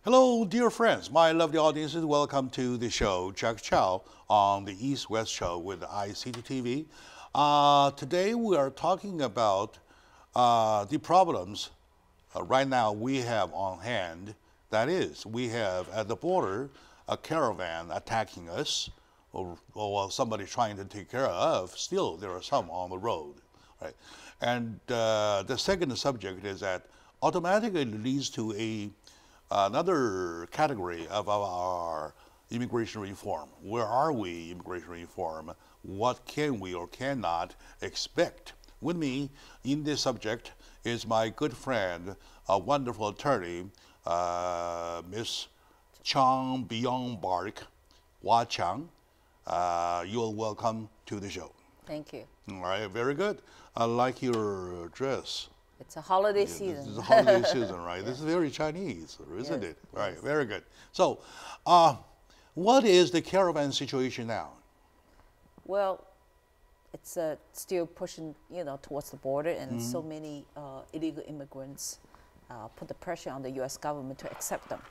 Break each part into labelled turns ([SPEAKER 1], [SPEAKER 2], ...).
[SPEAKER 1] Hello, dear friends, my lovely audiences. Welcome to the show, Jack Chow on the East West Show with ICTV. Today we are talking about the problems right now we have on hand. That is, we have at the border a caravan attacking us, or somebody trying to take care of. Still, there are some on the road, right? And the second subject is that automatically leads to another category of our immigration reform. Where are we, immigration reform? What can we or cannot expect? With me in this subject is my good friend, a wonderful attorney, Miss Chang Beyond Bark, Hua Chang. You're welcome to the show.
[SPEAKER 2] Thank you.
[SPEAKER 1] All right, very good. I like your dress.
[SPEAKER 2] It's a holiday season.
[SPEAKER 1] It's a holiday season, right?
[SPEAKER 2] Yeah.
[SPEAKER 1] This is very Chinese, isn't
[SPEAKER 2] Yes,
[SPEAKER 1] it? Right,
[SPEAKER 2] yes.
[SPEAKER 1] very good. So, what is the caravan situation now?
[SPEAKER 2] Well, it's still pushing, towards the border, and so many illegal immigrants put the pressure on the U.S. government to accept them.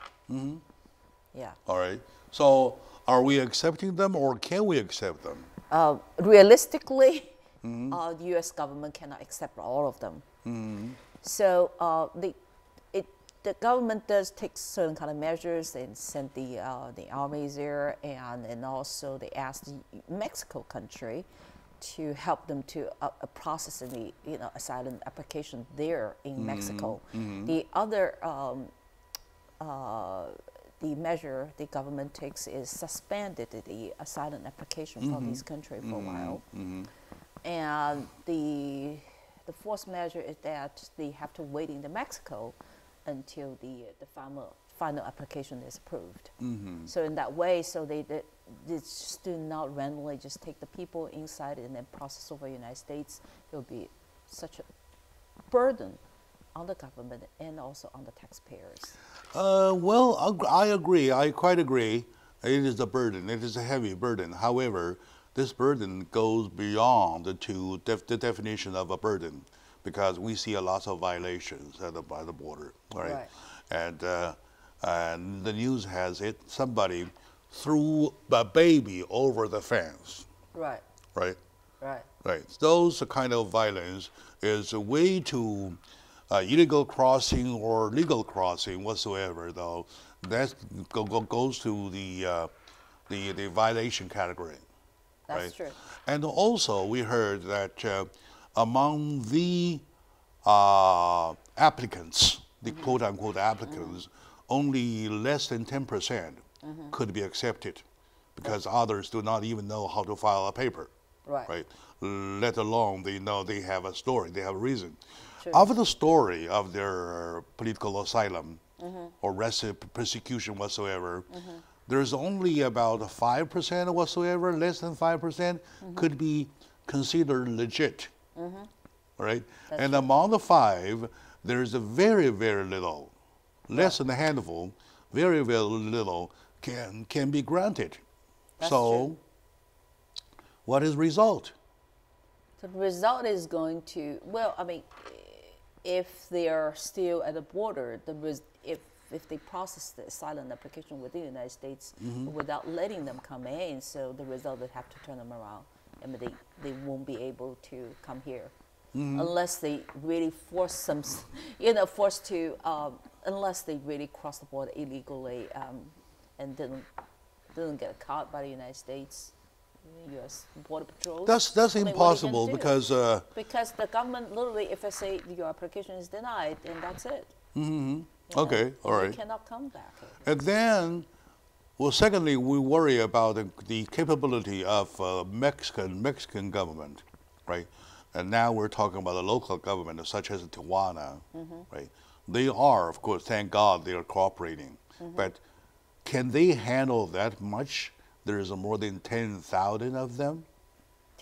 [SPEAKER 2] Yeah.
[SPEAKER 1] All right. So, are we accepting them, or can we accept them?
[SPEAKER 2] Realistically, the U.S. government cannot accept all of them. So the government does take certain kind of measures and send the armies there, and also they ask the Mexico country to help them to process the asylum application there in Mexico. The other the measure the government takes is suspended the asylum application from this country for a while, and the fourth measure is that they have to wait in Mexico until the final application is approved. So in that way, they just do not randomly just take the people inside and then process over the United States. It will be such a burden on the government and also on the taxpayers.
[SPEAKER 1] Well, I agree. I quite agree. It is a burden. It is a heavy burden. However, this burden goes beyond the definition of a burden, because we see a lot of violations by the border, right? And the news has it, somebody threw a baby over the fence. Right. Those kind of violence is a way to illegal crossing or legal crossing whatsoever, though. That goes to the violation category.
[SPEAKER 2] That's true.
[SPEAKER 1] And also, we heard that among the applicants, the quote-unquote applicants, only less than 10% could be accepted, because others do not even know how to file a paper, right? Let alone they know they have a story, they have a reason.
[SPEAKER 2] True.
[SPEAKER 1] Of the story of their political asylum or persecution whatsoever, there's only about 5% whatsoever, less than 5%, could be considered legit, right?
[SPEAKER 2] That's
[SPEAKER 1] and
[SPEAKER 2] true.
[SPEAKER 1] among the 5, there's a very, very little, less than a handful, very, very little can be granted.
[SPEAKER 2] That's
[SPEAKER 1] so,
[SPEAKER 2] true.
[SPEAKER 1] What is the result?
[SPEAKER 2] The result is going to, if they are still at the border, if they process the asylum application within the United States without letting them come in, so the result they have to turn them around. They won't be able to come here unless they really force them, unless they really cross the border illegally and didn't get caught by the United States, U.S. Border Patrol.
[SPEAKER 1] That's impossible because
[SPEAKER 2] the government literally, if I say your application is denied, then that's it.
[SPEAKER 1] Okay, all right.
[SPEAKER 2] You cannot come back.
[SPEAKER 1] And then, well, secondly, we worry about the capability of Mexican government, right? And now we're talking about the local government, such as Tijuana, right? They are, of course, thank God, they are cooperating. But can they handle that much? There's more than 10,000 of them.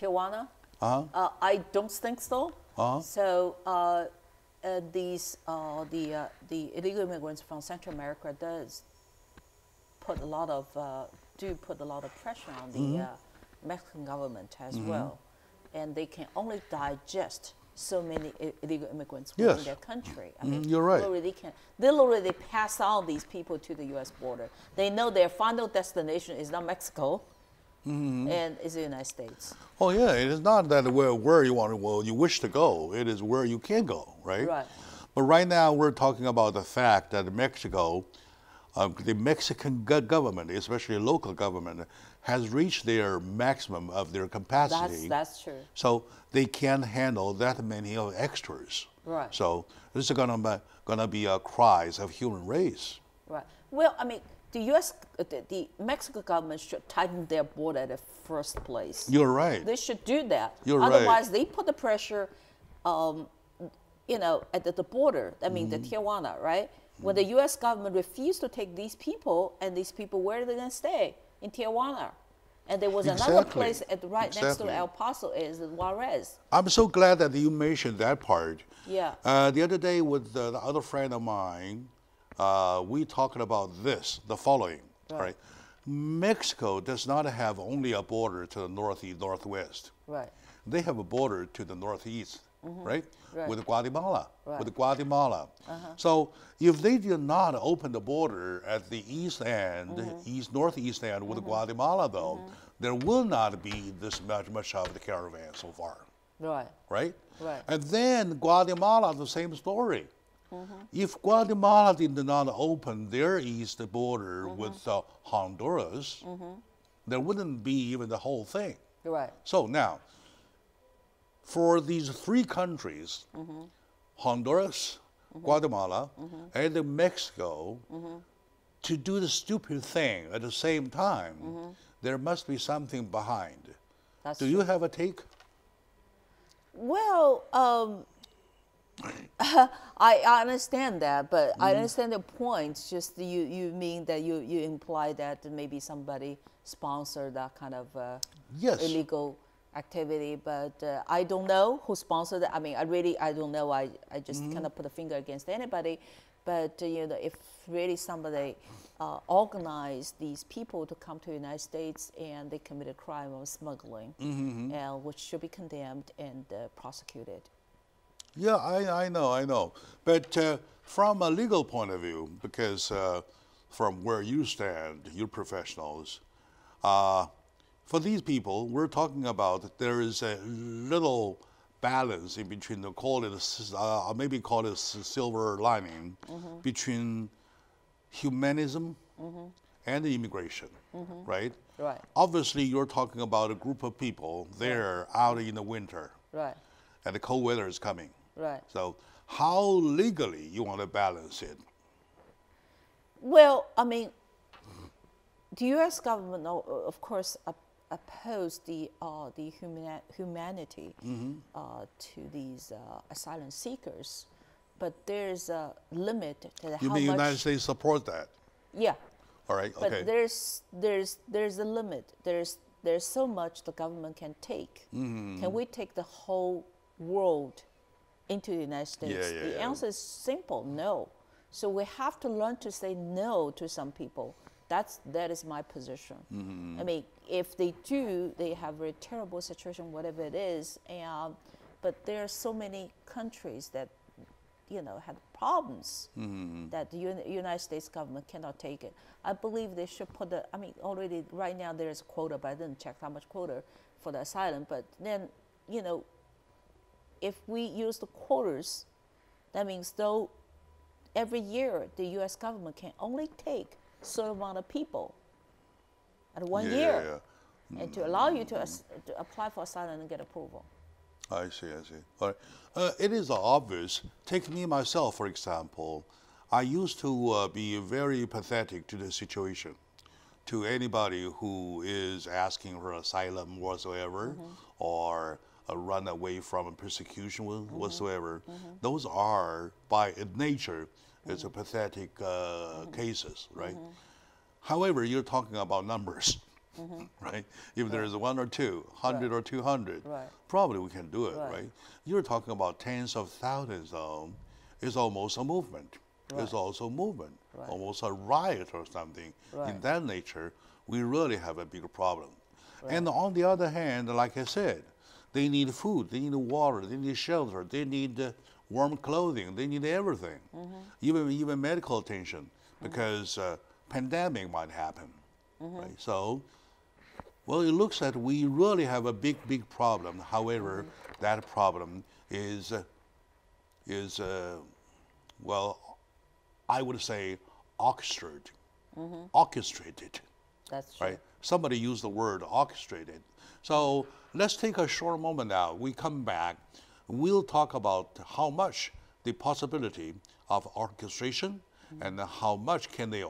[SPEAKER 2] Tijuana? I don't think so. So the illegal immigrants from Central America put a lot of pressure on the Mexican government as well, and they can only digest so many illegal immigrants were in their country. I mean,
[SPEAKER 1] you're right.
[SPEAKER 2] They literally pass on these people to the U.S. border. They know their final destination is not Mexico, and it's the United States.
[SPEAKER 1] Oh yeah, it is not that where you want to, well, you wish to go. It is where you can go, right?
[SPEAKER 2] Right.
[SPEAKER 1] But right now we're talking about the fact that Mexico, the Mexican government, especially local government, has reached their maximum of their capacity.
[SPEAKER 2] That's true.
[SPEAKER 1] So they can't handle that many extras.
[SPEAKER 2] Right.
[SPEAKER 1] So this is gonna be a cries of human race.
[SPEAKER 2] Right. Well, I mean, the Mexican government should tighten their border at the first place.
[SPEAKER 1] You're right.
[SPEAKER 2] They should do that.
[SPEAKER 1] You're right.
[SPEAKER 2] Otherwise, they put the pressure, you know, at the border. I mean, the Tijuana, right? When the U.S. government refused to take these people, and these people, where are they going to stay? In Tijuana. And there was another place right next to El Paso, is Juarez.
[SPEAKER 1] I'm so glad that you mentioned that part.
[SPEAKER 2] Yeah.
[SPEAKER 1] The other day with the other friend of mine, we talking about the following. Right. Mexico does not have only a border to the northeast, northwest.
[SPEAKER 2] Right.
[SPEAKER 1] They have a border to the northeast, right? With Guatemala.
[SPEAKER 2] Right.
[SPEAKER 1] With Guatemala. So if they did not open the border at the east end, northeast end with Guatemala, though, there will not be this much of the caravan so far.
[SPEAKER 2] Right.
[SPEAKER 1] Right?
[SPEAKER 2] Right.
[SPEAKER 1] And then Guatemala, the same story. If Guatemala did not open their east border with Honduras, there wouldn't be even the whole thing.
[SPEAKER 2] Right.
[SPEAKER 1] So now, for these three countries, Honduras, Guatemala, and Mexico, to do the stupid thing at the same time, there must be something behind. Do you have a take?
[SPEAKER 2] Well, I understand that, but I understand the point. Just you mean that you imply that maybe somebody sponsored that kind of illegal activity, but I don't know who sponsored it. I mean, I don't know. I just kind of put a finger against anybody, but you know, if really somebody organized these people to come to the United States and they committed crime of smuggling, which should be condemned and prosecuted.
[SPEAKER 1] Yeah, I know. But from a legal point of view, because from where you stand, you professionals, for these people, we're talking about there is a little balance in between maybe call it silver lining between humanism and immigration, right?
[SPEAKER 2] Right.
[SPEAKER 1] Obviously, you're talking about a group of people there out in the winter,
[SPEAKER 2] Right.
[SPEAKER 1] and the cold weather is coming.
[SPEAKER 2] Right.
[SPEAKER 1] So how legally you want to balance it?
[SPEAKER 2] Well, I mean, the U.S. government, of course, opposed the humanity to these asylum seekers, but there's a limit to how much.
[SPEAKER 1] You mean United States support that?
[SPEAKER 2] Yeah.
[SPEAKER 1] All right.
[SPEAKER 2] But
[SPEAKER 1] Okay.
[SPEAKER 2] there's a limit. There's so much the government can take. Can we take the whole world into the United States?
[SPEAKER 1] Yeah,
[SPEAKER 2] The answer is simple: no. So we have to learn to say no to some people. That is my position. I mean, if they do, they have a very terrible situation, whatever it is. But there are so many countries that, you know, have problems that the United States government cannot take it. I believe they should put I mean, already right now there is a quota, but I didn't check how much quota for the asylum. But then, you know, if we use the quotas, that means though every year the U.S. government can only take a certain amount of people at 1 year, and to allow you to apply for asylum and get approval.
[SPEAKER 1] I see. All right. It is obvious. Take me myself, for example. I used to be very pathetic to the situation, to anybody who is asking for asylum whatsoever, or run away from persecution whatsoever. Those are, by nature, it's a pathetic cases, right? However, you're talking about numbers. Right? If there is 1 or 2, 100 or 200, probably we can do it, right? You're talking about tens of thousands, though. It's almost a movement. It's also a movement, almost a riot or something. In that nature, we really have a bigger problem. And on the other hand, like I said, They need food, they need water, they need shelter, they need warm clothing, they need everything, even medical attention, because pandemic might happen, right? So, well, it looks like we really have a big problem. However, that problem is well, I would say orchestrated. Orchestrated.
[SPEAKER 2] That's true.
[SPEAKER 1] Right? Somebody used the word orchestrated. So let's take a short moment now. We come back. We'll talk about how much the possibility of orchestration and how much can they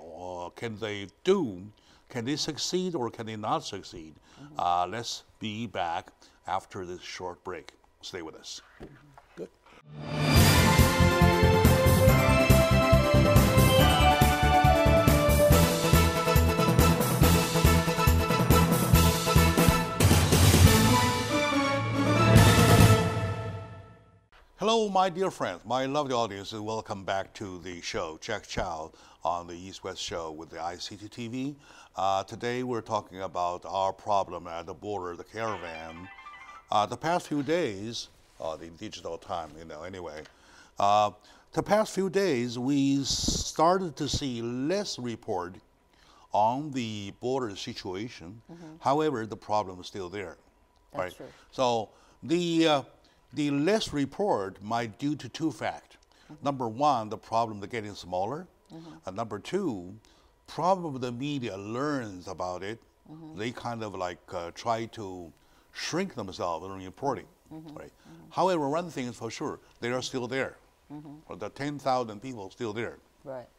[SPEAKER 1] do. Can they succeed or can they not succeed? Let's be back after this short break. Stay with us. Good. Hello, my dear friends, my lovely audience, and welcome back to the show, Jack Chow on the East-West Show with the ICT TV. Today we're talking about our problem at the border, the Caravan. The past few days, the digital time, anyway. The past few days, we started to see less report on the border situation. However, the problem is still there, right?
[SPEAKER 2] True.
[SPEAKER 1] So the less report might due to two facts. Number one, the problem is getting smaller. And number two, probably the media learns about it. They kind of like try to shrink themselves in reporting, right? However, one thing is for sure, they are still there. Or the 10,000 people still there.
[SPEAKER 2] Right.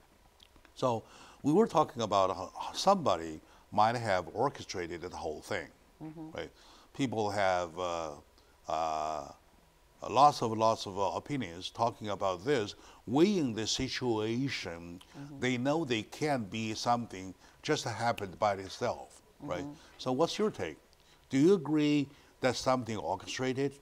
[SPEAKER 1] So we were talking about how somebody might have orchestrated the whole thing, right? People have lots of opinions talking about this, weighing the situation. They know they can't be something just happened by itself, right? So what's your take? Do you agree that something orchestrated?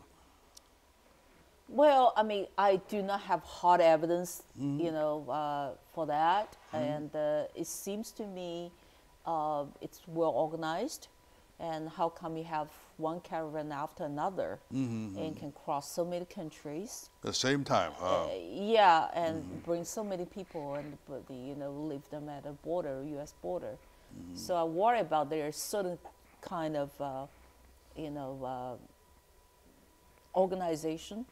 [SPEAKER 2] Well, I mean, I do not have hard evidence, for that, and it seems to me it's well organized. And how come you have one caravan after another and can cross so many countries?
[SPEAKER 1] At the same time,
[SPEAKER 2] yeah, and bring so many people and leave them at a border, U.S. border. So I worry about there's certain kind of, organization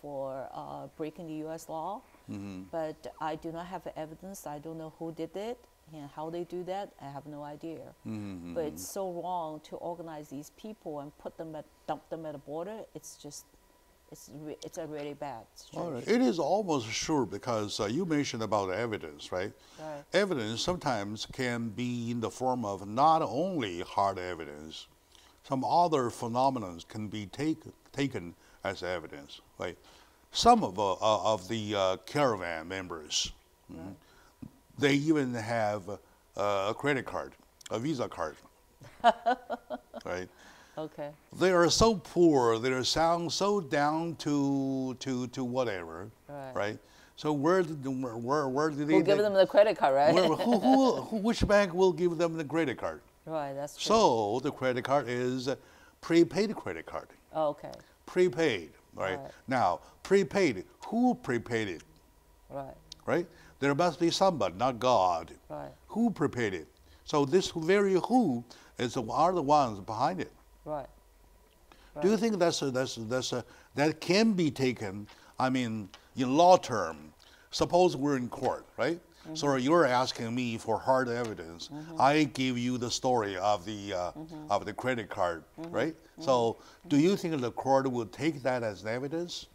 [SPEAKER 2] for breaking the U.S. law. But I do not have evidence. I don't know who did it. And how they do that, I have no idea. But it's so wrong to organize these people and dump them at a border. It's a really bad situation.
[SPEAKER 1] all right. It is almost sure because you mentioned about evidence, right?
[SPEAKER 2] Right.
[SPEAKER 1] Evidence sometimes can be in the form of not only hard evidence, some other phenomena can be taken as evidence, right? Some of the caravan members, they even have a credit card, a Visa card, right?
[SPEAKER 2] Okay.
[SPEAKER 1] They are so poor, they sound so down to whatever, right? So where did they?
[SPEAKER 2] Who give them the credit card, right?
[SPEAKER 1] Which bank will give them the credit card?
[SPEAKER 2] Right, that's true.
[SPEAKER 1] So the credit card is a prepaid credit card.
[SPEAKER 2] Oh, okay.
[SPEAKER 1] Prepaid, right? Now, prepaid, who prepaid it?
[SPEAKER 2] Right.
[SPEAKER 1] Right? There must be somebody, not God.
[SPEAKER 2] Right.
[SPEAKER 1] Who prepaid it? So this very who are the ones behind it.
[SPEAKER 2] Right.
[SPEAKER 1] Do you think that can be taken? I mean, in law term, suppose we're in court, right? So you're asking me for hard evidence. I give you the story of the credit card, right? So do you think the court would take that as evidence?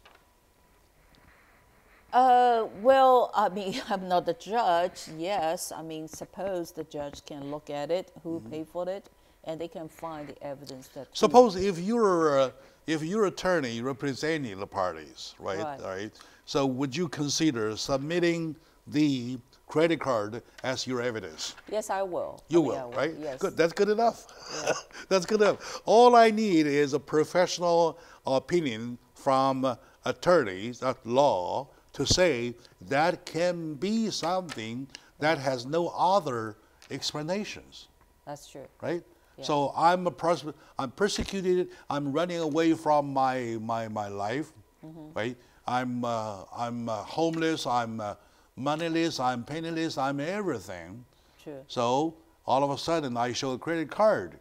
[SPEAKER 2] Well, I mean, I'm not the judge. Yes, I mean, suppose the judge can look at it, who paid for it, and they can find the evidence that.
[SPEAKER 1] Suppose if you're attorney representing the parties, right?
[SPEAKER 2] Right.
[SPEAKER 1] All right. So would you consider submitting the credit card as your evidence?
[SPEAKER 2] Yes, I will.
[SPEAKER 1] You will, right?
[SPEAKER 2] Yes.
[SPEAKER 1] Good. That's good enough.
[SPEAKER 2] Yeah.
[SPEAKER 1] That's good enough. All I need is a professional opinion from attorneys at law to say that can be something that has no other explanations.
[SPEAKER 2] That's true.
[SPEAKER 1] Right? So I'm persecuted. I'm running away from my life, right? I'm homeless. I'm moneyless. I'm penniless. I'm everything.
[SPEAKER 2] True.
[SPEAKER 1] So all of a sudden, I show a credit card.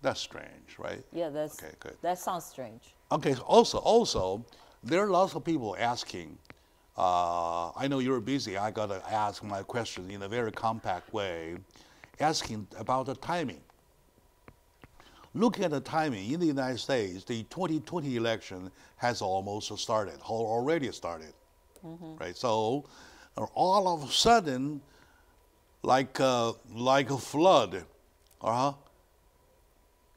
[SPEAKER 1] That's strange, right?
[SPEAKER 2] Yeah, that's
[SPEAKER 1] okay. Good.
[SPEAKER 2] That sounds strange.
[SPEAKER 1] Okay. Also, there are lots of people asking. I know you're busy. I gotta ask my question in a very compact way, asking about the timing. Looking at the timing in the United States, the 2020 election has almost started, already started, right? So, all of a sudden, like a flood,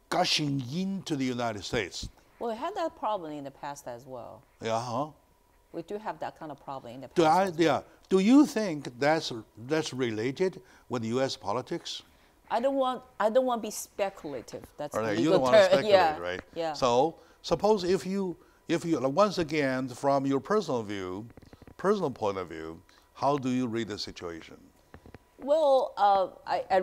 [SPEAKER 1] gushing into the United States.
[SPEAKER 2] Well, we had that problem in the past as well.
[SPEAKER 1] Yeah, huh?
[SPEAKER 2] We do have that kind of problem in the past.
[SPEAKER 1] Do you think that's related with U.S. politics?
[SPEAKER 2] I don't want to be speculative. That's the legal
[SPEAKER 1] you don't want to
[SPEAKER 2] term.
[SPEAKER 1] speculate, right?
[SPEAKER 2] Yeah.
[SPEAKER 1] So suppose if you once again from your personal point of view, how do you read the situation?
[SPEAKER 2] Well, I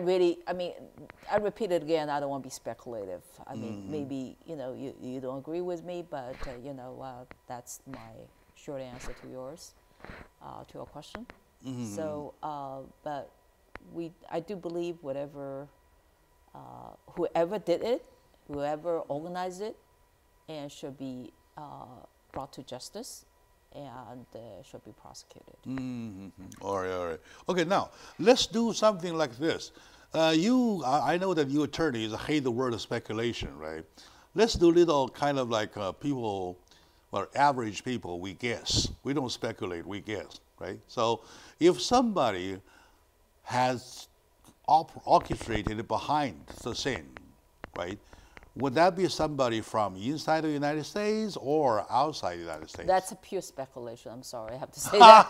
[SPEAKER 2] repeat it again. I don't want to be speculative. I mean, maybe you don't agree with me, but that's my short answer to yours, to your question. So, but I do believe whoever did it, whoever organized it, and should be brought to justice and should be prosecuted.
[SPEAKER 1] All right. Okay, now let's do something like this. I know that you attorneys hate the word speculation, right? Let's do little kind of like people, well, average people, we guess. We don't speculate, we guess, right? So if somebody has orchestrated behind the scene, right? Would that be somebody from inside the United States or outside the United States?
[SPEAKER 2] That's a pure speculation. I'm sorry, I have to say that.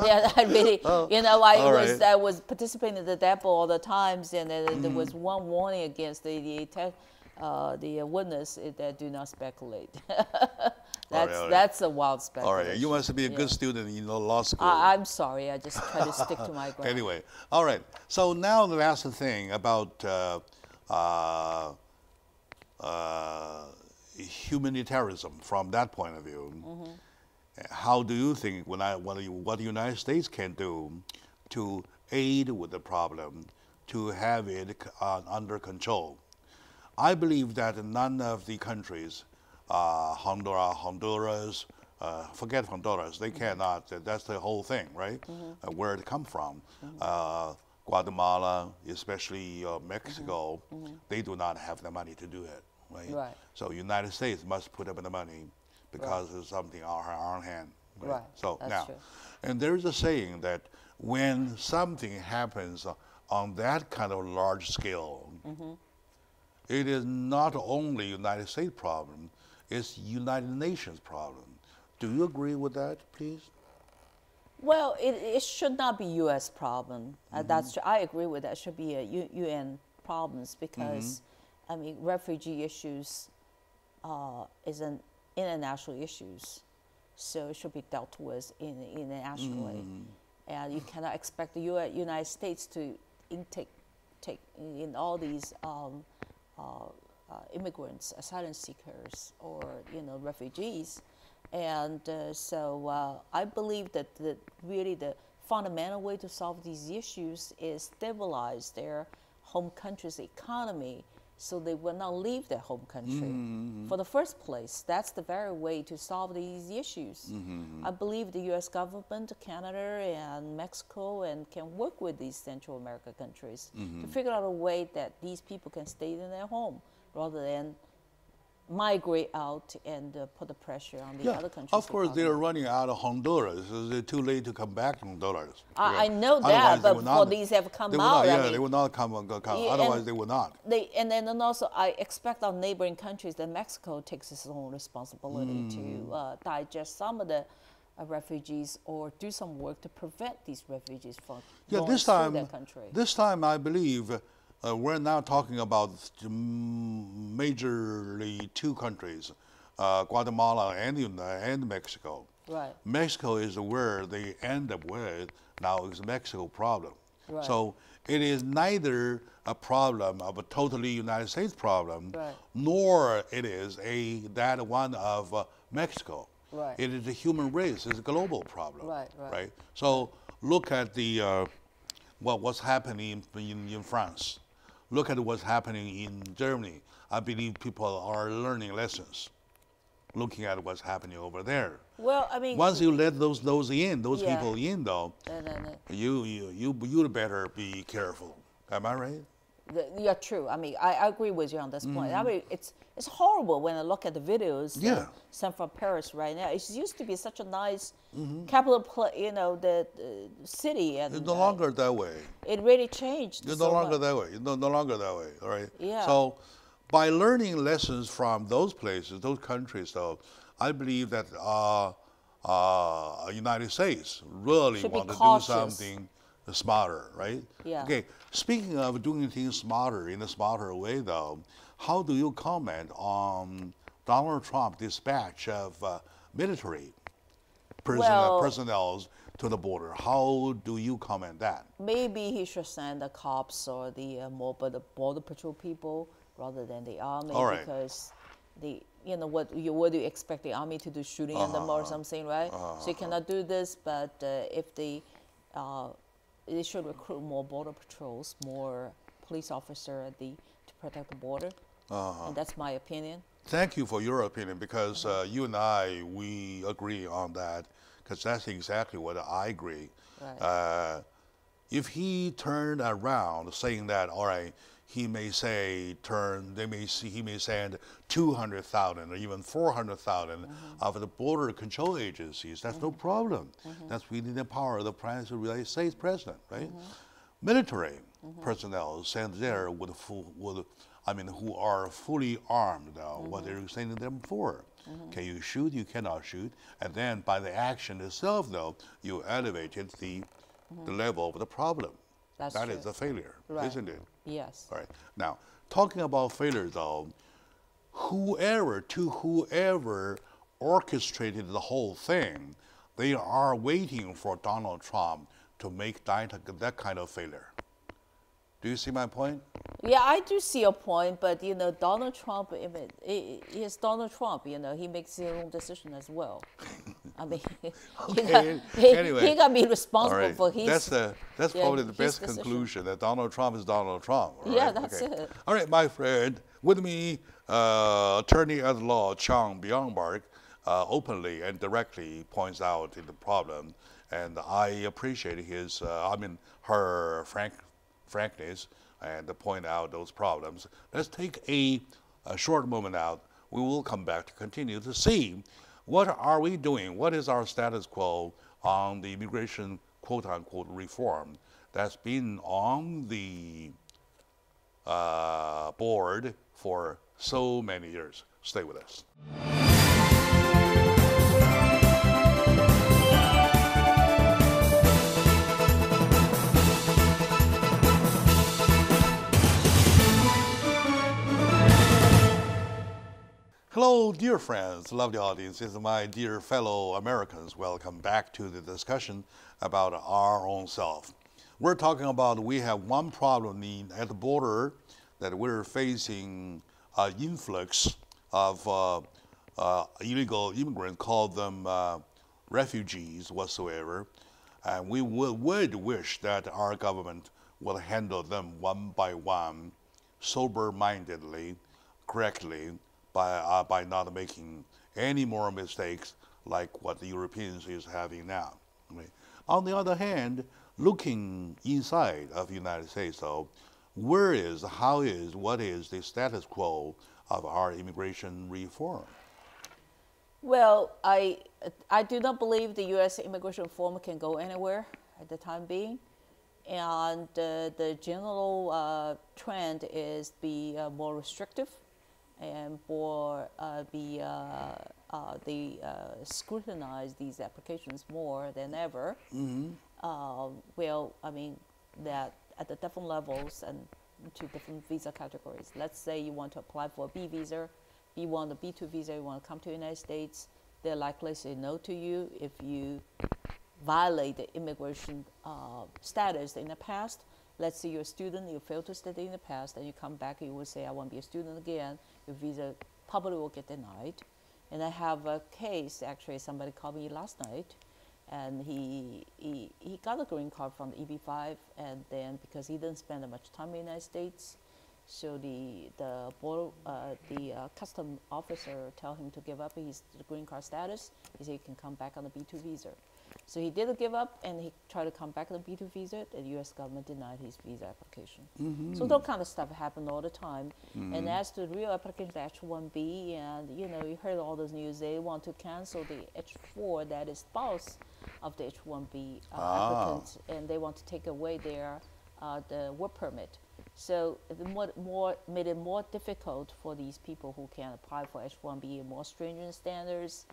[SPEAKER 2] Yeah, I really, I was participating in the depot all the times, and there was one warning against the witness that do not speculate. That's a wild speculation.
[SPEAKER 1] All right, you must be a good student in law school.
[SPEAKER 2] I'm sorry, I just try to stick to my ground.
[SPEAKER 1] Anyway, all right. So now the last thing about humanitarianism from that point of view. How do you think what the United States can do to aid with the problem, to have it under control? I believe that none of the countries, Honduras, forget Honduras, they cannot, that's the whole thing, right? Where it come from. Guatemala, especially Mexico, they do not have the money to do it, right? So United States must put up the money because there's something on our hand. Right. So
[SPEAKER 2] that's
[SPEAKER 1] now,
[SPEAKER 2] true.
[SPEAKER 1] And there's a saying that when something happens on that kind of large scale, it is not only United States problem, it's United Nations problem. Do you agree with that, please?
[SPEAKER 2] Well, it should not be U.S. problem. That's I agree with that. It should be a UN problems because, I mean, refugee issues is an international issues, so it should be dealt with internationally. And you cannot expect the United States to take in all these immigrants, asylum seekers, or refugees. And so I believe that really the fundamental way to solve these issues is stabilize their home country's economy so they will not leave their home country. For the first place, that's the very way to solve these issues. I believe the U.S. government, Canada, and Mexico can work with these Central American countries to figure out a way that these people can stay in their home rather than migrate out and put the pressure on the other countries.
[SPEAKER 1] Of course, they're running out of Honduras. It's too late to come back to Honduras.
[SPEAKER 2] I know that, but before these have come out,
[SPEAKER 1] they will not come. Otherwise, they will not.
[SPEAKER 2] And then also, I expect our neighboring countries that Mexico takes its own responsibility to digest some of the refugees or do some work to prevent these refugees from going through their country.
[SPEAKER 1] This time, I believe. We're now talking about majorly two countries, Guatemala and Mexico.
[SPEAKER 2] Right.
[SPEAKER 1] Mexico is where they end up with now is Mexico problem.
[SPEAKER 2] Right.
[SPEAKER 1] So it is neither a problem of a totally United States problem,
[SPEAKER 2] Right.
[SPEAKER 1] nor it is that one of Mexico.
[SPEAKER 2] Right.
[SPEAKER 1] It is a human race. It's a global problem.
[SPEAKER 2] Right.
[SPEAKER 1] So look at the what's happening in France. Look at what's happening in Germany. I believe people are learning lessons, looking at what's happening over there.
[SPEAKER 2] Well, I mean,
[SPEAKER 1] Once you let those
[SPEAKER 2] Yeah.
[SPEAKER 1] people in, though,
[SPEAKER 2] no.
[SPEAKER 1] you better be careful. Am I right?
[SPEAKER 2] Yeah, true. I mean, I agree with you on this point. I mean, it's horrible when I look at the videos
[SPEAKER 1] Yeah.
[SPEAKER 2] sent from Paris right now. It used to be such a nice capital, the city, and
[SPEAKER 1] It's no longer that way.
[SPEAKER 2] it really changed.
[SPEAKER 1] It's
[SPEAKER 2] so
[SPEAKER 1] no longer
[SPEAKER 2] much.
[SPEAKER 1] that way. It's no longer that way. All right.
[SPEAKER 2] Yeah.
[SPEAKER 1] So, by learning lessons from those places, those countries, though, I believe that United States really
[SPEAKER 2] Should be
[SPEAKER 1] want to do
[SPEAKER 2] cautious.
[SPEAKER 1] something smarter, right?
[SPEAKER 2] Yeah.
[SPEAKER 1] Okay. Speaking of doing things smarter in a smarter way, though, how do you comment on Donald Trump's dispatch of military personnel to the border? How do you comment that?
[SPEAKER 2] Maybe he should send the cops or the border patrol people rather than the army,
[SPEAKER 1] All right.
[SPEAKER 2] because what do you expect the army to do, shooting at them or something, right? So you cannot do this, but if they should recruit more border patrols, more police officers to protect the border, and that's my opinion.
[SPEAKER 1] Thank you for your opinion, because you and we agree on that, because that's exactly what I agree.
[SPEAKER 2] Right.
[SPEAKER 1] If he turned around saying that, all right, he may say he may send 200,000 or even 400,000 of the border control agencies. That's no problem. That's within the power of the United States president, right? Military personnel sent there who are fully armed. What are you sending them for? Can you shoot? You cannot shoot. And then by the action itself, though, you elevated the level of the problem. That is a failure,
[SPEAKER 2] Right.
[SPEAKER 1] isn't it?
[SPEAKER 2] Yes.
[SPEAKER 1] All right. Now, talking about failure, though, whoever orchestrated the whole thing, they are waiting for Donald Trump to make that kind of failure. Do you see my point?
[SPEAKER 2] Yeah, I do see a point, but Donald Trump, is Donald Trump. He makes his own decision as well. I mean,
[SPEAKER 1] Okay.
[SPEAKER 2] he
[SPEAKER 1] Anyway.
[SPEAKER 2] got to be responsible
[SPEAKER 1] All right.
[SPEAKER 2] for his.
[SPEAKER 1] That's probably the
[SPEAKER 2] his
[SPEAKER 1] best
[SPEAKER 2] decision.
[SPEAKER 1] conclusion, that Donald Trump is Donald Trump. All
[SPEAKER 2] Yeah,
[SPEAKER 1] right?
[SPEAKER 2] that's
[SPEAKER 1] Okay.
[SPEAKER 2] it.
[SPEAKER 1] All right, my friend, with me, attorney at law Chang Byung-Park openly and directly points out the problem, and I appreciate her frankness and to point out those problems. Let's take a short moment out. We will come back to continue to see what are we doing, what is our status quo on the immigration quote-unquote reform that's been on the board for so many years. Stay with us. Hello, dear friends, lovely audiences, my dear fellow Americans. Welcome back to the discussion about our own self. We're talking about we have one problem at the border, that we're facing an influx of illegal immigrants, call them refugees whatsoever. And we would wish that our government will handle them one by one, sober-mindedly, correctly, by not making any more mistakes like what the Europeans is having now. Okay. On the other hand, looking inside of the United States, though, what is the status quo of our immigration reform?
[SPEAKER 2] Well, I do not believe the U.S. immigration reform can go anywhere at the time being, and the general trend is be more restrictive, and they scrutinize these applications more than ever. Well, I mean, that at the different levels and to different visa categories. Let's say you want to apply for a B visa, B1 or B2 visa, you want to come to the United States, they're likely to say no to you if you violate the immigration status in the past. Let's say you're a student, you failed to study in the past, and you come back, you will say, I want to be a student again. Your visa probably will get denied. And I have a case, actually, somebody called me last night, and he got a green card from the EB-5, and then because he didn't spend much time in the United States, so the custom officer tell him to give up his green card status. He said he can come back on the B2 visa. So he did give up, and he tried to come back on the B2 visa. The U.S. government denied his visa application. So that kind of stuff happen all the time. And as to the real application, the H-1B, and you heard all this news. They want to cancel the H-4 that is spouse of the H-1B applicant, and they want to take away their the work permit. So it made it more difficult for these people who can apply for H-1B and more stringent standards.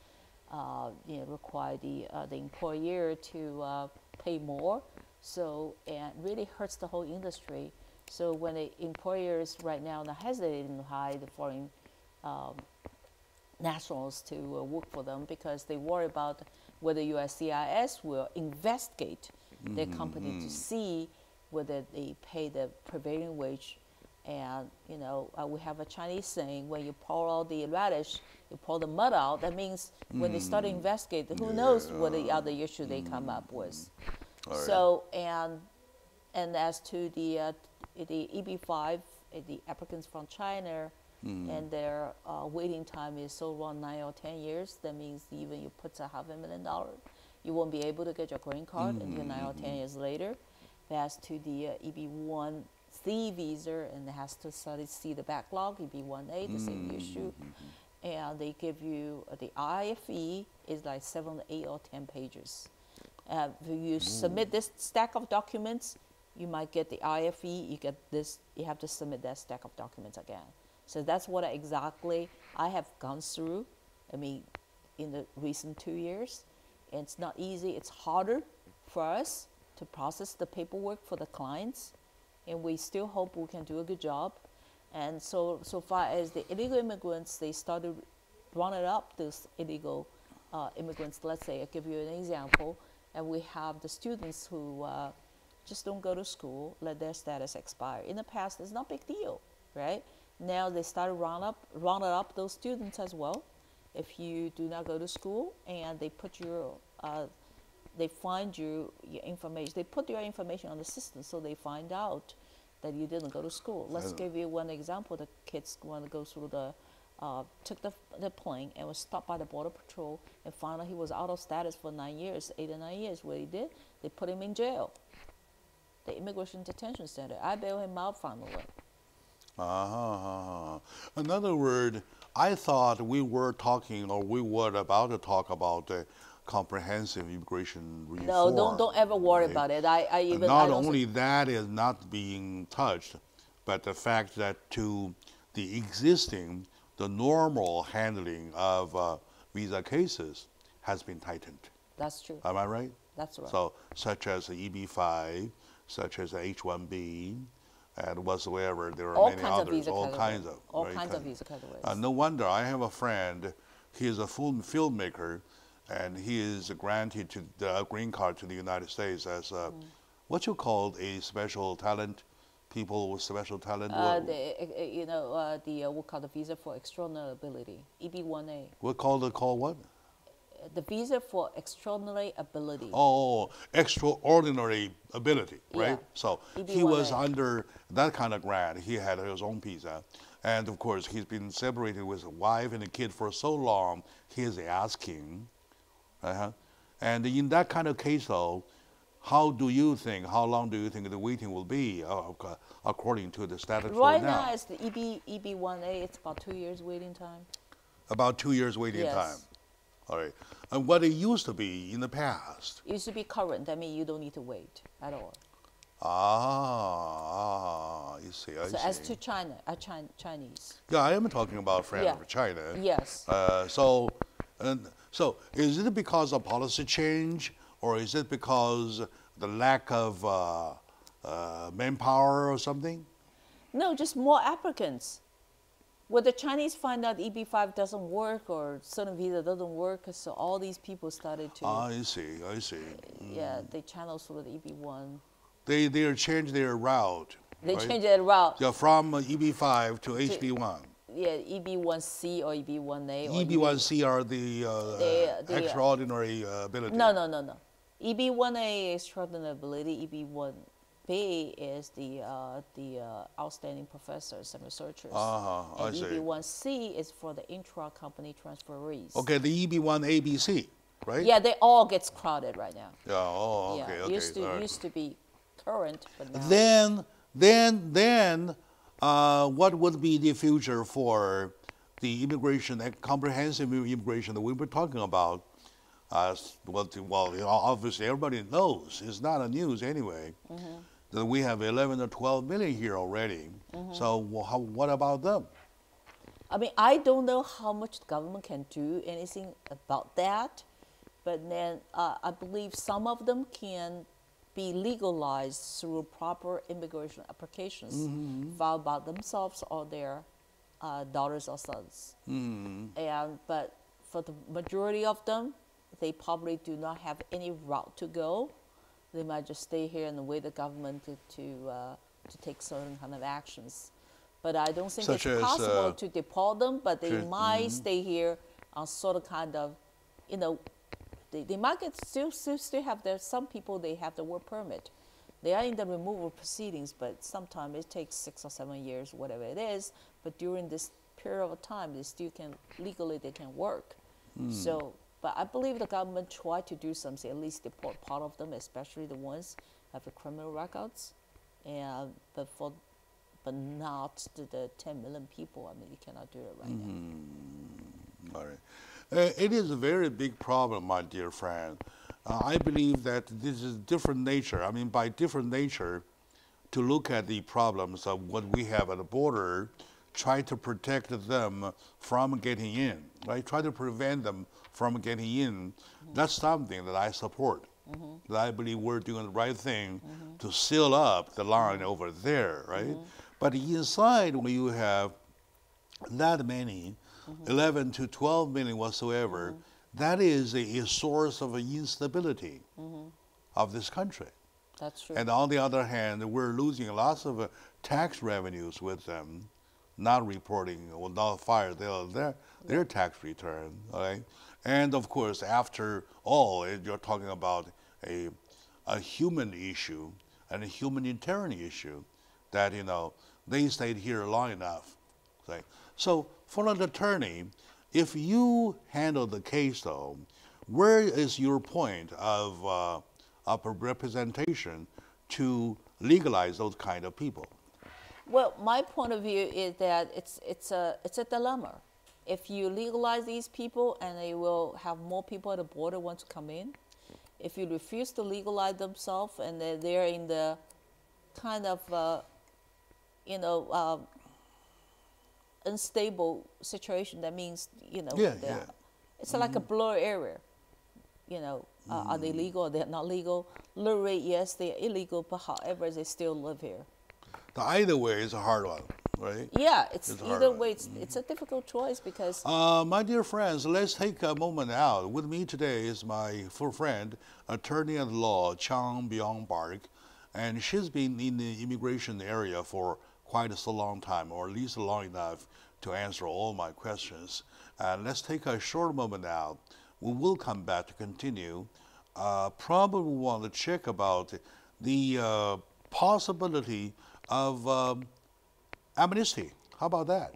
[SPEAKER 2] Require the employer to pay more, so and really hurts the whole industry. So when the employers right now are hesitating to hire the foreign nationals to work for them because they worry about whether USCIS will investigate their company to see whether they pay the prevailing wage. And we have a Chinese saying, when you pour out the radish, you pour the mud out. That means when they start to investigate, who knows what the other issue they come up with. So and as to the EB-5, the applicants from China, and their waiting time is so around 9 or 10 years. That means even you put $500,000, you won't be able to get your green card until 9 or 10 years later. As to the EB-1C visa, and it has to see the backlog, EB-1A, the same issue. And they give you, the IFE is like 7, 8, or 10 pages. If you submit this stack of documents, you might get the IFE, you get this, you have to submit that stack of documents again. So that's what exactly I have gone through, in the recent 2 years. And it's not easy, it's harder for us to process the paperwork for the clients, and we still hope we can do a good job. And so far as the illegal immigrants, they started running up those illegal immigrants. Let's say, I'll give you an example, and we have the students who just don't go to school, let their status expire. In the past, it's not a big deal, right? Now they started running up those students as well. If you do not go to school, and they put your they find your information. They put your information on the system, so they find out that you didn't go to school. Let's give you one example. The kids want to go through took the plane and was stopped by the Border Patrol and found out he was out of status for 9 years, 8 or 9 years. What he did, they put him in jail, the Immigration Detention Center. I bailed him out finally.
[SPEAKER 1] In other words, I thought we were talking, or we were about to talk about the comprehensive immigration reform.
[SPEAKER 2] No, don't ever worry about it. I even
[SPEAKER 1] not only that is not being touched, but the fact that to the normal handling of visa cases has been tightened.
[SPEAKER 2] That's true.
[SPEAKER 1] Am I right?
[SPEAKER 2] That's right.
[SPEAKER 1] So, such as the EB-5, such as the H-1B, and whatsoever, there are many others, all kinds of visa categories. No wonder. I have a friend, he is a filmmaker, and he is granted to the green card to the United States as what you call a special talent, people with special talent.
[SPEAKER 2] We call the visa for extraordinary ability, EB-1A.
[SPEAKER 1] What call what?
[SPEAKER 2] The visa for extraordinary ability.
[SPEAKER 1] Oh, extraordinary ability, right?
[SPEAKER 2] Yeah.
[SPEAKER 1] So
[SPEAKER 2] EB-1A.
[SPEAKER 1] He was under that kind of grant. He had his own visa. And of course, he's been separated with his wife and a kid for so long, he is asking. And in that kind of case, though, how long do you think the waiting will be according to the status
[SPEAKER 2] right
[SPEAKER 1] now?
[SPEAKER 2] Now, it's the EB-1A, it's about 2 years waiting time.
[SPEAKER 1] About 2 years waiting time. All right. And what it used to be in the past?
[SPEAKER 2] It used to be current. I mean, you don't need to wait at all.
[SPEAKER 1] You see, I see.
[SPEAKER 2] So as to China, Chinese.
[SPEAKER 1] Yeah, I am talking about friends from China.
[SPEAKER 2] Yes.
[SPEAKER 1] So is it because of policy change, or is it because the lack of manpower or something?
[SPEAKER 2] No, just more applicants. Well, the Chinese find out EB-5 doesn't work or certain visa doesn't work, so all these people started to.
[SPEAKER 1] I see.
[SPEAKER 2] Yeah, they channel sort of the EB-1.
[SPEAKER 1] They change their route.
[SPEAKER 2] They
[SPEAKER 1] right?
[SPEAKER 2] change their route.
[SPEAKER 1] Yeah, from EB-5 to HB1.
[SPEAKER 2] Yeah, EB-1C or EB-1A.
[SPEAKER 1] EB-1C are the extraordinary ability.
[SPEAKER 2] No. EB-1A is extraordinary ability. EB-1B is the outstanding professors and researchers. And EB-1C is for the intra-company transferees.
[SPEAKER 1] Okay, the EB-1 ABC, right?
[SPEAKER 2] Yeah, they all gets crowded right now.
[SPEAKER 1] Yeah. Oh, okay.
[SPEAKER 2] Yeah,
[SPEAKER 1] Okay.
[SPEAKER 2] used to be current, but now.
[SPEAKER 1] Then, what would be the future for the immigration, comprehensive immigration that we were talking about? Obviously everybody knows, it's not a news anyway, that we have 11 or 12 million here already. So what about them?
[SPEAKER 2] I mean, I don't know how much the government can do anything about that, but then I believe some of them can be legalized through proper immigration applications filed by themselves or their daughters or sons. But for the majority of them, they probably do not have any route to go. They might just stay here and wait the government to take certain kind of actions. But I don't think it's possible to deport them, but they might stay here on sort of kind of, they might still have some people, they have the work permit. They are in the removal proceedings, but sometimes it takes 6 or 7 years, whatever it is. But during this period of time, they still can, legally they can work. So, but I believe the government tried to do something, at least deport part of them, especially the ones have the criminal records. But not the 10 million people. I mean, you cannot do it right now.
[SPEAKER 1] All right. It is a very big problem, my dear friend. I believe that this is different nature. I mean, by different nature, to look at the problems of what we have at the border, try to protect them from getting in, right? Try to prevent them from getting in. That's something that I support. That I believe we're doing the right thing to seal up the line over there, right? But inside, when you have that many, 11 to 12 million whatsoever, that is a source of instability of this country.
[SPEAKER 2] That's true.
[SPEAKER 1] And on the other hand, we're losing lots of tax revenues with them, not reporting or not file their tax return, right? And of course, after all, you're talking about a human issue and a humanitarian issue that, they stayed here long enough. Right? So for an attorney, if you handle the case though, where is your point of representation to legalize those kind of people?
[SPEAKER 2] Well, my point of view is that it's a dilemma. If you legalize these people and they will have more people at the border want to come in, if you refuse to legalize themselves and they're in the kind of unstable situation, that means it's like a blur area. Are they legal or they're not legal? Literally, yes, they're illegal, but however, they still live here.
[SPEAKER 1] Either way is a hard one, right?
[SPEAKER 2] Yeah, it's either way. It's a difficult choice because.
[SPEAKER 1] My dear friends, let's take a moment out. With me today is my friend, attorney at law, Chang Byung-park, and she's been in the immigration area for quite a long time, or at least long enough to answer all my questions. Let's take a short moment out. We will come back to continue. Probably want to check about the possibility of amnesty. How about that?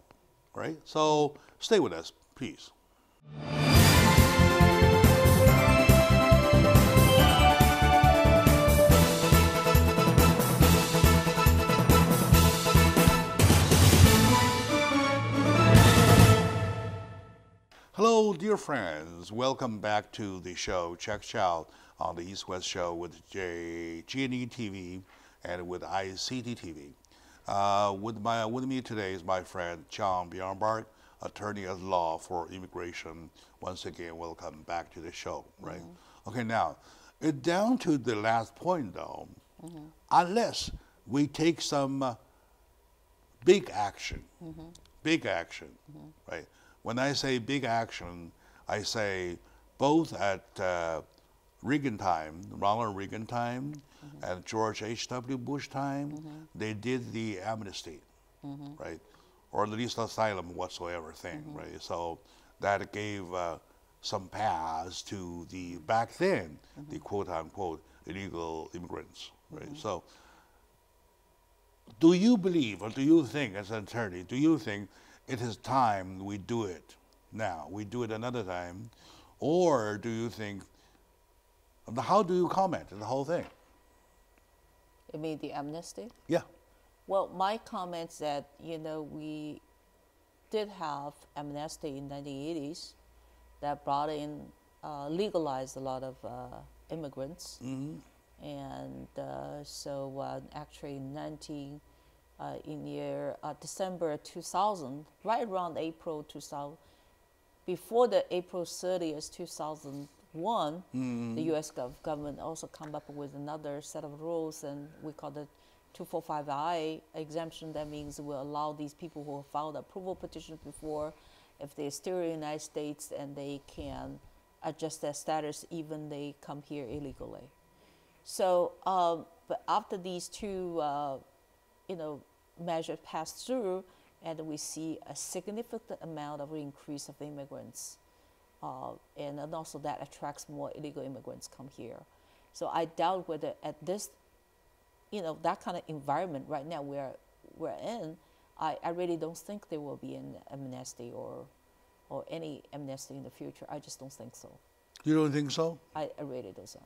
[SPEAKER 1] Right? So stay with us, please. Hello, dear friends. Welcome back to the show. Check Chow on the East West Show with G&E TV and with ICT TV. With me today is my friend Chang Byung-park, attorney at law for immigration. Once again, welcome back to the show. Right? Okay, now down to the last point though. Unless we take some big action, big action, right? When I say big action, I say both at Reagan time, Ronald Reagan time, and George H.W. Bush time, they did the amnesty, right? Or at least asylum whatsoever thing, right? So that gave some pass to the, back then, the quote-unquote illegal immigrants, right? So do you believe, or do you think, as an attorney, do you think it is time we do it now, we do it another time, or do you think, how do you comment on the whole thing?
[SPEAKER 2] You mean the amnesty?
[SPEAKER 1] Yeah.
[SPEAKER 2] Well, my comments that, you know, we did have amnesty in the 1980s that brought in, legalized a lot of immigrants. And so actually in December 2000, right around April 2000, before the April 30th, 2001, the U.S. government also come up with another set of rules, and we call it 245I exemption. That means we'll allow these people who have filed approval petitions before, if they're still in the United States, and they can adjust their status even they come here illegally. So, but after these two, you know, measures passed through, and we see a significant amount of increase of immigrants, and also that attracts more illegal immigrants come here. So I doubt whether at this, you know, that kind of environment right now we're in, I really don't think there will be an amnesty or any amnesty in the future. I just don't think so.
[SPEAKER 1] You don't think so?
[SPEAKER 2] I really don't think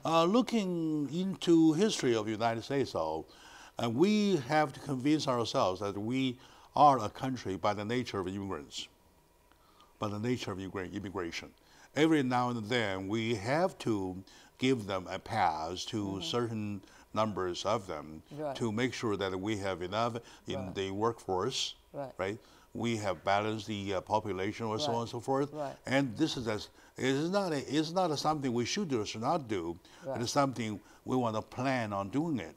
[SPEAKER 2] so.
[SPEAKER 1] Looking into history of the United States, though, we have to convince ourselves that we are a country by the nature of immigrants, by the nature of immigration. Every now and then, we have to give them a pass to certain numbers of them to make sure that we have enough in the workforce, right? We have balanced the population, or so on and so forth. And this is it's not something we should do or should not do. It is something we want to plan on doing it.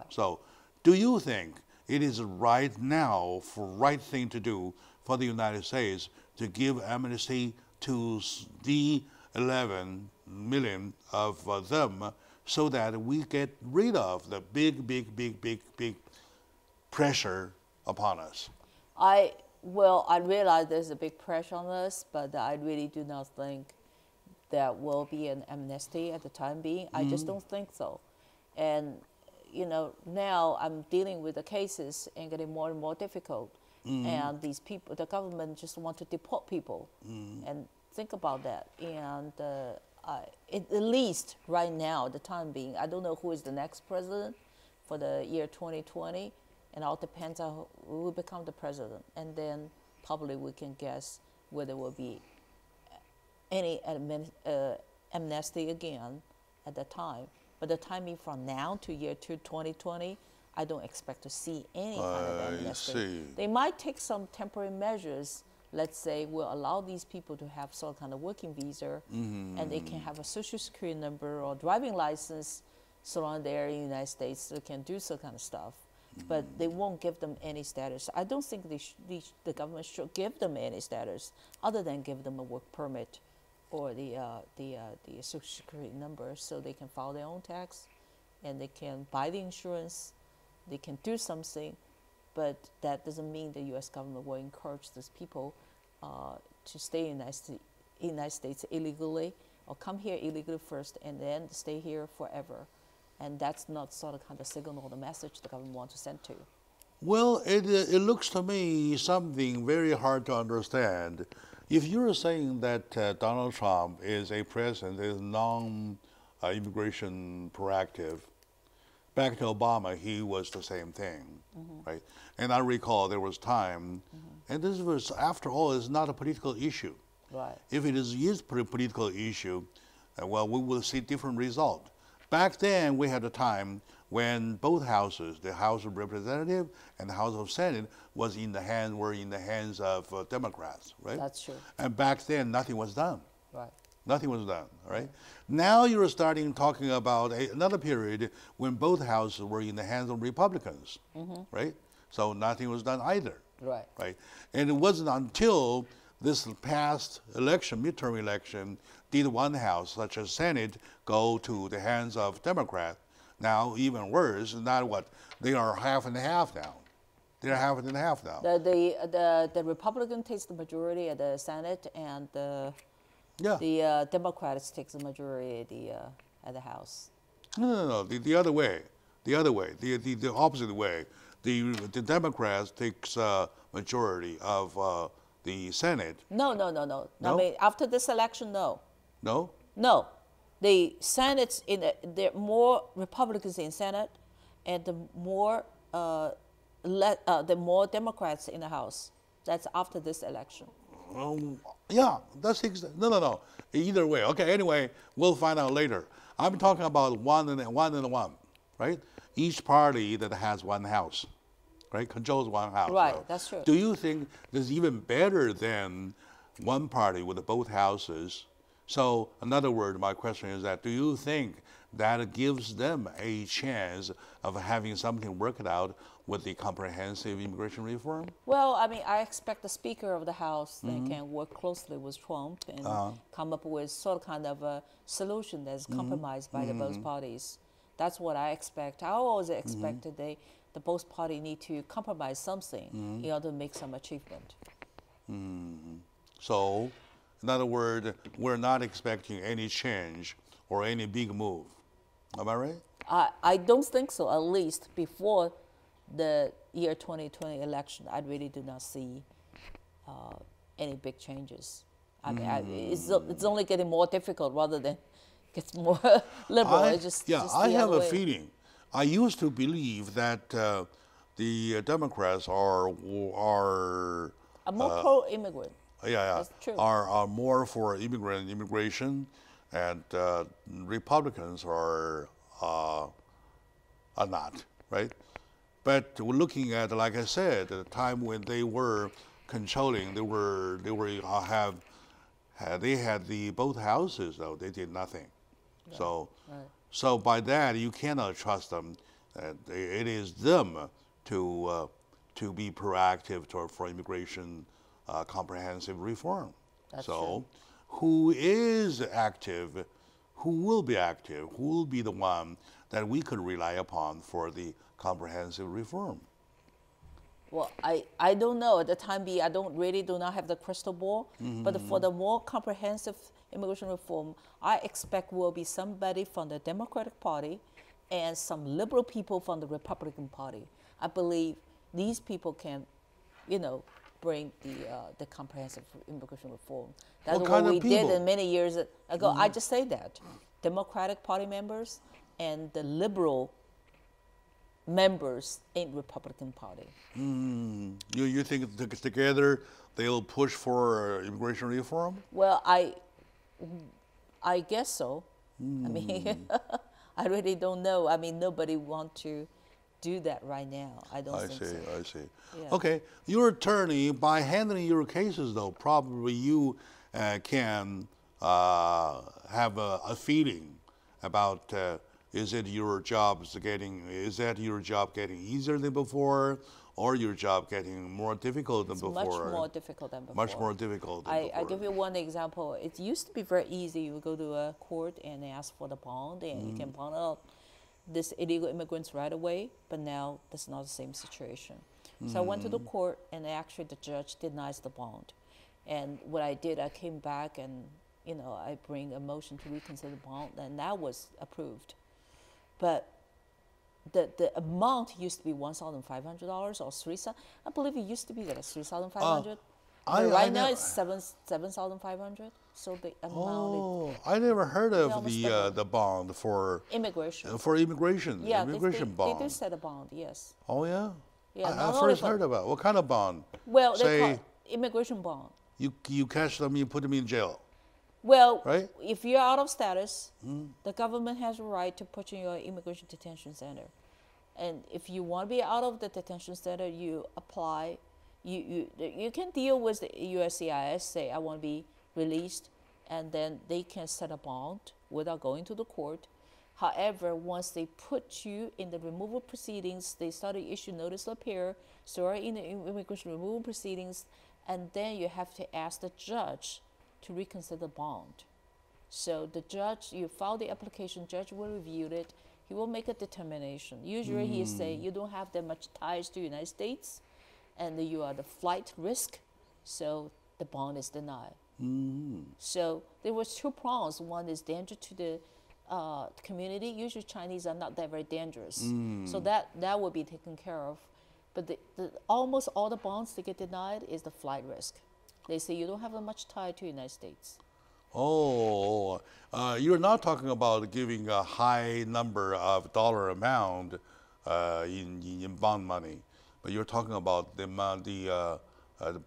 [SPEAKER 1] So, do you think it is right now for right thing to do for the United States to give amnesty to the 11 million of them, so that we get rid of the big pressure upon us?
[SPEAKER 2] Well, I realize there's a big pressure on us, but I really do not think there will be an amnesty at the time being. I just don't think so. And, you know, now I'm dealing with the cases and getting more and more difficult. And these people, the government just want to deport people. And think about that. And at least right now, at the time being, I don't know who is the next president for the year 2020. And it all depends on who will become the president. And then probably we can guess whether there will be any amnesty again at that time. But the timing from now to year 2020, I don't expect to see any kind of amnesty. They might take some temporary measures. Let's say we'll allow these people to have some kind of working visa, and they can have a social security number or driving license so long they're in the United States, so they can do some kind of stuff. But they won't give them any status. I don't think the government should give them any status other than give them a work permit or the social security number, so they can file their own tax, and they can buy the insurance, they can do something. But that doesn't mean the U.S. government will encourage these people to stay in the United States illegally, or come here illegally first and then stay here forever. And that's not sort of kind of signal the message the government wants to send to.
[SPEAKER 1] Well, it looks to me something very hard to understand. If you're saying that Donald Trump is a president that is non-immigration proactive, back to Obama, he was the same thing, right? And I recall there was time, and this was, after all, is not a political issue. If it is a political issue, well, we will see different result. Back then, we had a time when both houses, the House of Representatives and the House of Senate, were in the hands of Democrats, right?
[SPEAKER 2] That's true.
[SPEAKER 1] And back then, nothing was done. Nothing was done, right? Now you're starting talking about another period when both houses were in the hands of Republicans, right? So nothing was done either.
[SPEAKER 2] Right.
[SPEAKER 1] Right. And it wasn't until this past election, midterm election, did one house, such as Senate, go to the hands of Democrats. Now, even worse, not what, they are half and half now. They're half and half now.
[SPEAKER 2] The Republican takes the majority at the Senate, and the Democrats takes the majority at the House.
[SPEAKER 1] No. The other way. The opposite way. The Democrats takes majority of the Senate.
[SPEAKER 2] No.
[SPEAKER 1] No?
[SPEAKER 2] I mean, after this election, no.
[SPEAKER 1] No?
[SPEAKER 2] No. The Senate's there are more Republicans in Senate, and the more Democrats in the House. That's after this election.
[SPEAKER 1] Yeah, that's no. Either way. Okay. Anyway, we'll find out later. I'm talking about one and one, right? Each party that has one house, right, controls one house.
[SPEAKER 2] Right.
[SPEAKER 1] So
[SPEAKER 2] That's true.
[SPEAKER 1] do you think this is even better than one party with both houses? So, in other words, my question is that do you think that gives them a chance of having something worked out with the comprehensive immigration reform?
[SPEAKER 2] Well, I mean, I expect the Speaker of the House that can work closely with Trump and come up with kind of a solution that's compromised by the both parties. That's what I expect. I always expected the both parties need to compromise something in order to make some achievement.
[SPEAKER 1] So, in other words, we're not expecting any change or any big move. Am I right?
[SPEAKER 2] I don't think so, at least before the year 2020 election. I really do not see any big changes. I mean, it's only getting more difficult rather than gets more liberal.
[SPEAKER 1] I have a
[SPEAKER 2] way.
[SPEAKER 1] feeling. I used to believe that the Democrats are
[SPEAKER 2] more pro-immigrant.
[SPEAKER 1] That's
[SPEAKER 2] true.
[SPEAKER 1] Are more for immigration, and Republicans are not, right? But we're looking at, like I said, the time when they were controlling, they had the both houses, though they did nothing.
[SPEAKER 2] Right.
[SPEAKER 1] So by that you cannot trust them. It is them to be proactive for immigration comprehensive reform.
[SPEAKER 2] That's
[SPEAKER 1] so
[SPEAKER 2] true.
[SPEAKER 1] who is active? Who will be active? Who will be the one that we could rely upon for the comprehensive reform?
[SPEAKER 2] Well, I don't know. At the time being, I do not have the crystal ball. But for the more comprehensive immigration reform, I expect will be somebody from the Democratic Party and some liberal people from the Republican Party. I believe these people can, bring the comprehensive immigration reform. That's what we did in many years ago. I just say that. Democratic Party members and the liberal members in Republican Party.
[SPEAKER 1] You think together they'll push for immigration reform?
[SPEAKER 2] Well, I guess so. I mean, I really don't know. I mean, nobody wants to do that right now. I think so.
[SPEAKER 1] I see.
[SPEAKER 2] Yeah.
[SPEAKER 1] Okay, your attorney, by handling your cases, though, probably you can have a feeling about is that your job getting easier than before, or your job getting more difficult than before?
[SPEAKER 2] Much more difficult than before.
[SPEAKER 1] Much more difficult than before.
[SPEAKER 2] I give you one example. It used to be very easy. You go to a court and ask for the bond, and you can bond out this illegal immigrants right away. But now that's not the same situation. So I went to the court, and actually the judge denies the bond. And what I did, I came back and I bring a motion to reconsider the bond, and that was approved. But the amount used to be $1,500 or $3,000. I believe it used to be that $3,500. Right now it's $7,500. So the amount.
[SPEAKER 1] I never heard of the bond for
[SPEAKER 2] immigration.
[SPEAKER 1] For immigration.
[SPEAKER 2] Yeah,
[SPEAKER 1] immigration bond.
[SPEAKER 2] They do set a bond. Yes.
[SPEAKER 1] Oh yeah.
[SPEAKER 2] Yeah.
[SPEAKER 1] I first heard about what kind of bond.
[SPEAKER 2] Well, they call it immigration bond.
[SPEAKER 1] You catch them, you put them in jail.
[SPEAKER 2] Well,
[SPEAKER 1] right?
[SPEAKER 2] If you're out of status, the government has a right to put you in your immigration detention center. And if you want to be out of the detention center, you apply. You can deal with the USCIS, say I want to be released, and then they can set a bond without going to the court. However, once they put you in the removal proceedings, they start to issue notice to appear, so you're in the immigration removal proceedings, and then you have to ask the judge to reconsider the bond. So the judge, you file the application, judge will review it, he will make a determination. Usually he say you don't have that much ties to the United States, and you are the flight risk, so the bond is denied. So there was two prongs. One is danger to the community. Usually Chinese are not that very dangerous, so that will be taken care of. But almost all the bonds that get denied is the flight risk. They say you don't have that much tie to the United States.
[SPEAKER 1] Oh, you're not talking about giving a high number of dollar amount in bond money, but you're talking about the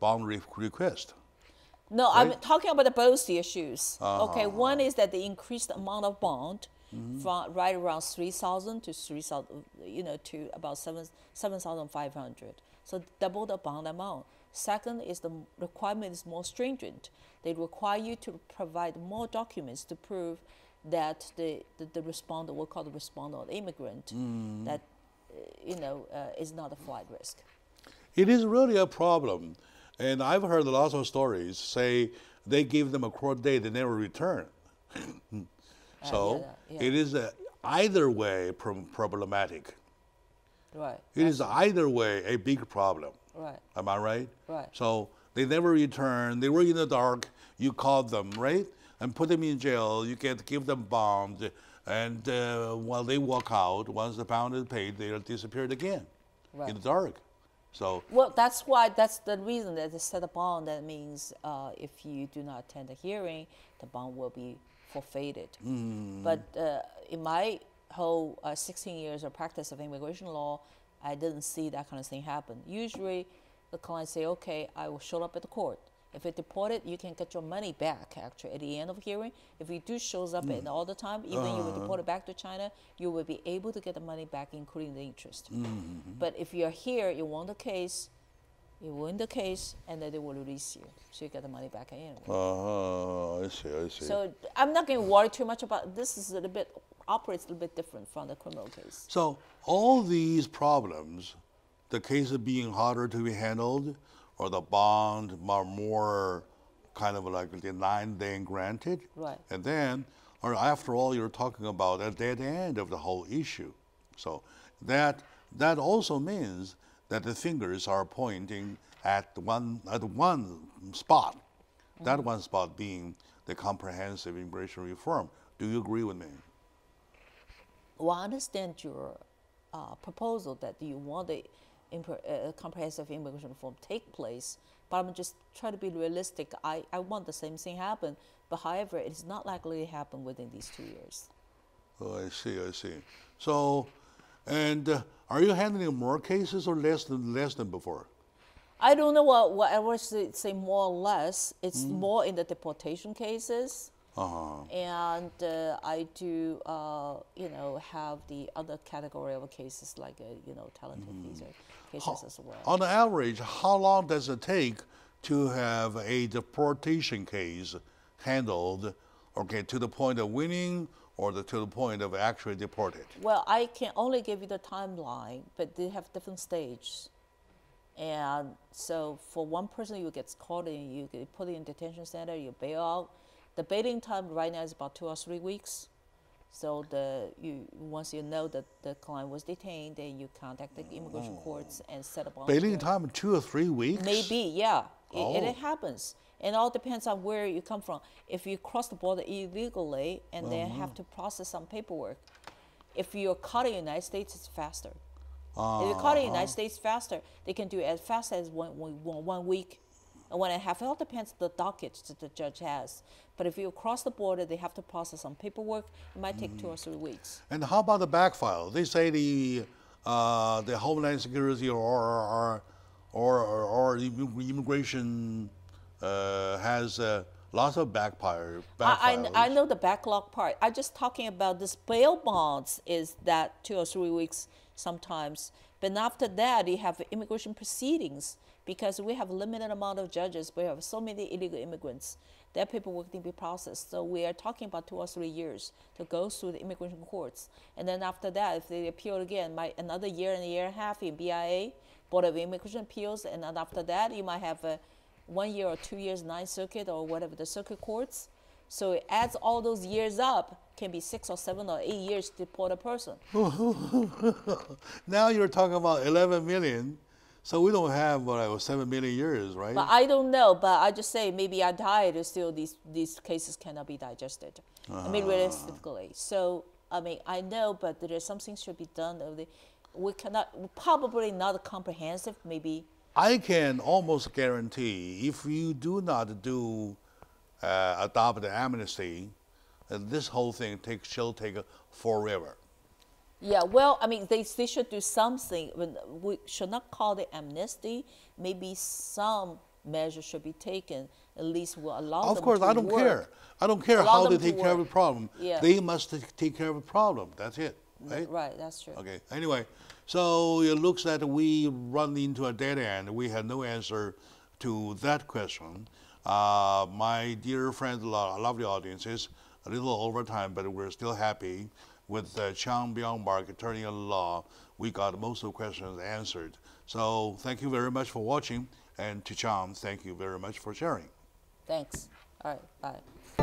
[SPEAKER 1] bond request.
[SPEAKER 2] No,
[SPEAKER 1] right?
[SPEAKER 2] I'm talking about both the issues. Okay, one is that they increased the amount of bond from right around 3,000 to 3,000, to about 7,500. So double the bond amount. Second is the requirement is more stringent. They require you to provide more documents to prove that the respondent, we'll call the respondent or the immigrant, that is not a flight risk.
[SPEAKER 1] It is really a problem. And I've heard lots of stories say they give them a court date, they never return. So it is either way problematic.
[SPEAKER 2] Right.
[SPEAKER 1] It is either way a big problem.
[SPEAKER 2] Right.
[SPEAKER 1] Am I right?
[SPEAKER 2] Right.
[SPEAKER 1] So they never return. They were in the dark. You called them, right? And put them in jail. You get give them bond. And while they walk out, once the bond is paid, they are disappeared again in the dark. So
[SPEAKER 2] well, that's the reason that they set a bond. That means if you do not attend the hearing, the bond will be forfeited. But in my whole 16 years of practice of immigration law, I didn't see that kind of thing happen. Usually, the client say, "Okay, I will show up at the court. If it deported, you can get your money back. Actually, at the end of the hearing, if you do shows up at all the time, even you were deported back to China, you will be able to get the money back, including the interest. But if you're here, you won the case, and then they will release you, so you get the money back anyway.
[SPEAKER 1] I see.
[SPEAKER 2] So I'm not going to worry too much about this. Is operates a little bit different from the criminal case.
[SPEAKER 1] So all these problems, the cases being harder to be handled, or the bond are more kind of like denied than granted.
[SPEAKER 2] Right.
[SPEAKER 1] And then, or after all, you're talking about a dead end of the whole issue. So that also means that the fingers are pointing at one spot. That one spot being the comprehensive immigration reform. Do you agree with me?
[SPEAKER 2] Well, I understand your proposal that you want the comprehensive immigration reform take place, but I'm just trying to be realistic. I want the same thing happen, but however, it is not likely to happen within these 2 years.
[SPEAKER 1] Oh, I see. So, and are you handling more cases or less than before?
[SPEAKER 2] I don't know what I would say more or less. It's more in the deportation cases. And I do, have the other category of cases like, talented visa cases as well.
[SPEAKER 1] On average, how long does it take to have a deportation case handled, to the point of winning or to the point of actually deported?
[SPEAKER 2] Well, I can only give you the timeline, but they have different stages. And so for one person, you get caught in, you get put in detention center, you bail out. The bailing time right now is about 2 or 3 weeks. So once you know that the client was detained, then you contact the immigration courts and set up on
[SPEAKER 1] bailing time 2 or 3 weeks?
[SPEAKER 2] Maybe, yeah. It happens. It all depends on where you come from. If you cross the border illegally and then have to process some paperwork, if you're caught in the United States, it's faster. If you're caught in the United States faster, they can do it as fast as 1 week. And 1.5, it all depends on the docket that the judge has. But if you cross the border, they have to process some paperwork. It might take 2 or 3 weeks.
[SPEAKER 1] And how about the back file? They say the Homeland Security or immigration has lots of back files.
[SPEAKER 2] I know the backlog part. I'm just talking about this bail bonds is that 2 or 3 weeks sometimes. But after that, you have immigration proceedings because we have limited amount of judges. We have so many illegal immigrants. Their paperwork need to be processed. So we are talking about 2 or 3 years to go through the immigration courts. And then after that, if they appeal again, another year and a year and a half in BIA, Board of Immigration Appeals. And then after that, you might have 1 year or 2 years, Ninth Circuit or whatever, the circuit courts. So it adds all those years up, can be 6 or 7 or 8 years to deport a person.
[SPEAKER 1] Now you're talking about 11 million. So we don't have 7 million years, right?
[SPEAKER 2] But I don't know. But I just say maybe I died. Still, these cases cannot be digested. I mean, realistically. So I mean, I know, but there is something should be done. We cannot, probably not comprehensive. Maybe
[SPEAKER 1] I can almost guarantee if you do not adopt the amnesty, this whole thing shall take forever.
[SPEAKER 2] Yeah, well, I mean, they should do something. We should not call it amnesty. Maybe some measure should be taken. At least will allow them to work.
[SPEAKER 1] Of course, I don't care. I don't care how they take care of the problem.
[SPEAKER 2] Yeah.
[SPEAKER 1] They must take care of the problem. That's it, right?
[SPEAKER 2] Right, that's true.
[SPEAKER 1] Okay, anyway, so it looks that we run into a dead end. We had no answer to that question. My dear friends, lovely audiences, a little over time, but we're still happy. With Chang Byung-Mark, attorney at law, we got most of the questions answered. So thank you very much for watching. And to Chang, thank you very much for sharing.
[SPEAKER 2] Thanks. All right, bye.